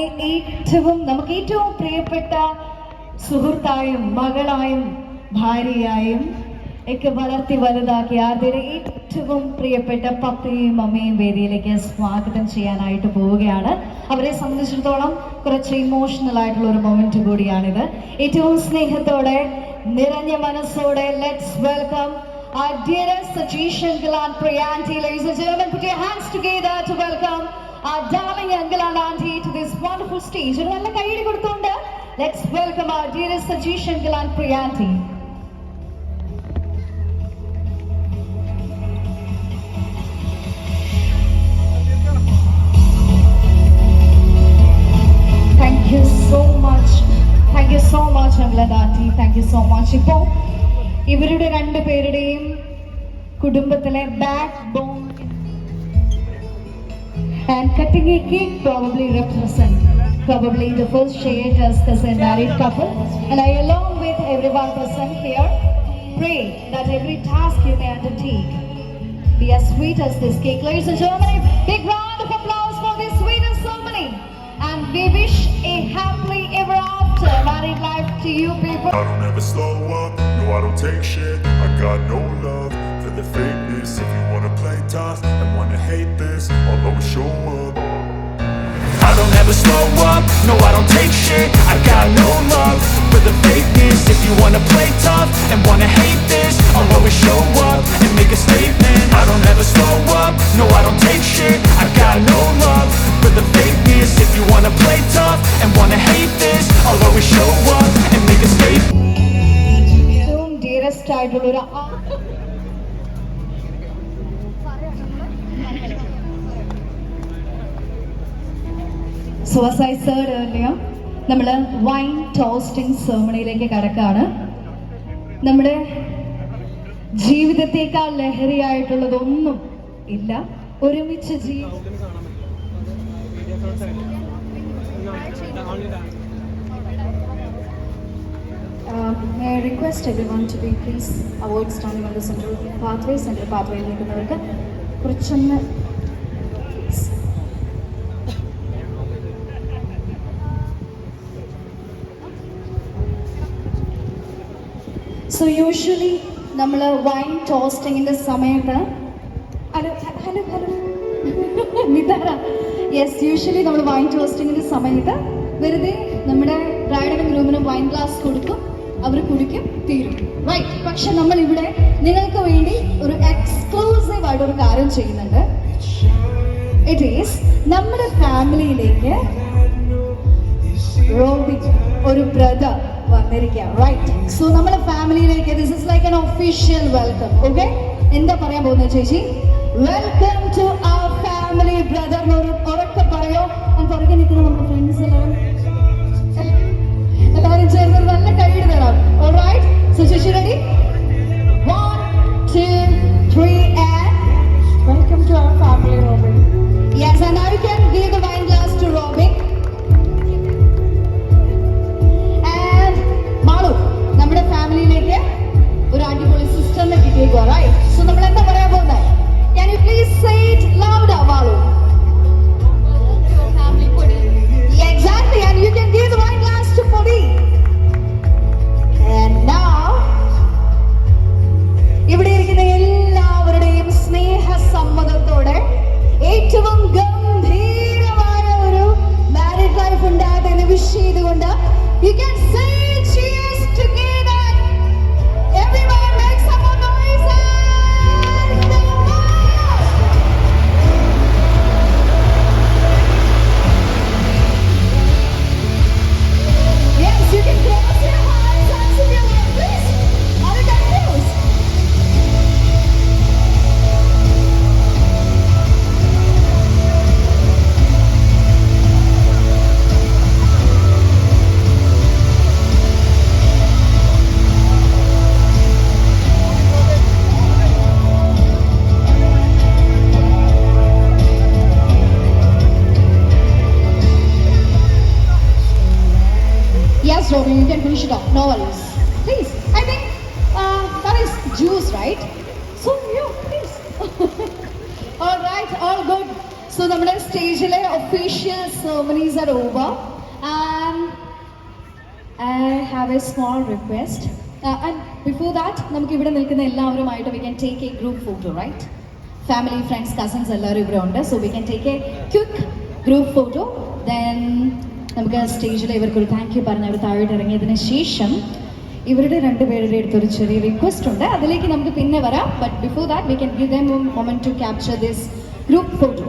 നമുക്ക് ഏറ്റവും പ്രിയപ്പെട്ട സുഹൃത്തായും മകളായും ഭാര്യയായും ഒക്കെ വളർത്തി വലുതാക്കി ആദ്യയുടെ ഏറ്റവും പ്രിയപ്പെട്ട പപ്പയും അമ്മയും വേദിയിലേക്ക് സ്വാഗതം ചെയ്യാനായിട്ട് പോവുകയാണ്. അവരെ സംബന്ധിച്ചിടത്തോളം കുറച്ച് ഇമോഷണൽ ആയിട്ടുള്ള ഒരു മൊമെന്റ് കൂടിയാണിത്. ഏറ്റവും സ്നേഹത്തോടെ നിറഞ്ഞ മനസ്സോടെ let's welcome our dearest Satish uncle and Priyanti. Ladies and gentlemen, put your hands together to welcome our darling uncle and auntie to this wonderful stage. ഒരു നല്ല കൈയ്യടി കൊടുത്തുകൊണ്ട് let's welcome our dearest Satish uncle and Priyanti. Thank you so much. Thank you so much uncle and auntie. Thank you so much. ഇപ്പോൾ ഇവരുടെ രണ്ടുപേരുടെയും കുടുംബത്തിലെ backbone and cutting a cake probably represent the first shade as a married couple, and I along with everyone present here pray that every task you may undertake be as sweet as this cake. Ladies and gentlemen, big round of applause for this sweetest ceremony, and we wish a happily ever after married life to you people. I don't ever slow up, no I don't take shit. I got no love for the fakeness. If you wanna play tough and wanna hate this, I'll always show up. I don't ever slow up, no I don't take shit. I got no love for the fakeness. If you wanna play tough and wanna hate this, I'll always show up and make a statement. I don't ever slow up, no I don't take shit. I got no love for the fakeness. If you wanna play tough and wanna hate this, I'll always show up and make a statement. Dearest ആയിട്ടുള്ള So as I said earlier, നമ്മൾ wine toasting സെർമണിയിലേക്ക് കടക്കാണ്. നമ്മുടെ ജീവിതത്തേക്കാൾ ലഹരിയായിട്ടുള്ളതൊന്നും ഇല്ല. ഒരുമിച്ച് May I request everyone to be please avoid standing on the central pathway നിൽക്കുന്നവർക്ക് കുറച്ചൊന്ന് so usually നമ്മൾ wine ടോസ്റ്റിങ്ങിൻ്റെ സമയത്ത് usually നമ്മൾ വൈൻ ടോസ്റ്റിങ്ങിൻ്റെ സമയത്ത് വെറുതെ നമ്മുടെ ബ്രൈഡിനും ഗ്രൂമിനും വൈൻ ഗ്ലാസ് കൊടുക്കും, അവർ കുടിക്കും, തീരും, റൈറ്റ്. പക്ഷെ നമ്മൾ ഇവിടെ നിങ്ങൾക്ക് വേണ്ടി ഒരു എക്സ്ക്ലൂസീവ് ആയിട്ടൊരു കാര്യം ചെയ്യുന്നുണ്ട്. ഇറ്റ് ഈസ് നമ്മുടെ ഫാമിലിയിലേക്ക് റോബിൻ ഒരു ബ്രദർ വന്നിരിക്കുക, റൈറ്റ്. സോ നമ്മുടെ ഫാമിലിയിലേക്ക് this is like an official welcome. Okay, എന്താ പറയാൻ പോകുന്നത് ചേച്ചി? Welcome to our family brother എന്ന് ഉറക്കെ പറയോ. പുറകെ നിൽക്കുന്ന നമ്മുടെ ഫ്രണ്ട്സ് എല്ലാവരും ചേർന്ന് ഒരു നല്ല കൈയ്യടി തരാം. ഓൾറൈറ്റ്, സോ ചേച്ചി ready? 1 2 3 and welcome to our family, Robin. Yes, and now you can give the wine glass to Robin. നമ്മുടെ ഫാമിലിയിലേക്ക് ഒരു അടിപൊളി സിസ്റ്ററിനെ കിട്ടിയേക്കുക, റൈറ്റ്. സോ നമ്മൾ എന്താ പറയാൻ പോകുന്നത്? Can you please say it louder, Malu? Yeah, exactly, and you can give the wine glass to Podi. And now ഇവിടെ ഇരിക്കുന്ന എല്ലാവരുടെയും സ്നേഹ സമ്മതത്തോടെ ഏറ്റവും ഗംഭീരമായ ഒരു മാരീഡ് ലൈഫ് ഉണ്ടാകട്ടെ വിഷ് ചെയ്തുകൊണ്ട് you can say cheers together. Everyone make some noise. Yes, you can close your hands and sing your love, please. Are you confused? Yes, Robin, you can finish it off. No worries. Please. I think that is juice, right? So, yeah, please. All right, all good. So നമ്മുടെ സ്റ്റേജിലെ official ceremonies are over and I have a small request and before that നമുക്ക് ഇവിടെ നിൽക്കുന്ന എല്ലാവരുമായിട്ട് we can take a group photo right family friends cousins എല്ലാവരും ഇവിടെ ഉണ്ട് so we can take a quick group photo then നമുക്ക് സ്റ്റേജിൽ ഇവർക്കൊരു താങ്ക് യു പറഞ്ഞ് അവർ താഴോട്ട് ഇറങ്ങിയതിന് ശേഷം ഇവരുടെ രണ്ടുപേരുടെ അടുത്തൊരു ചെറിയ റിക്വസ്റ്റ് ഉണ്ട് അതിലേക്ക് നമുക്ക് പിന്നെ വരാം but before that we can give them a moment to capture this group photo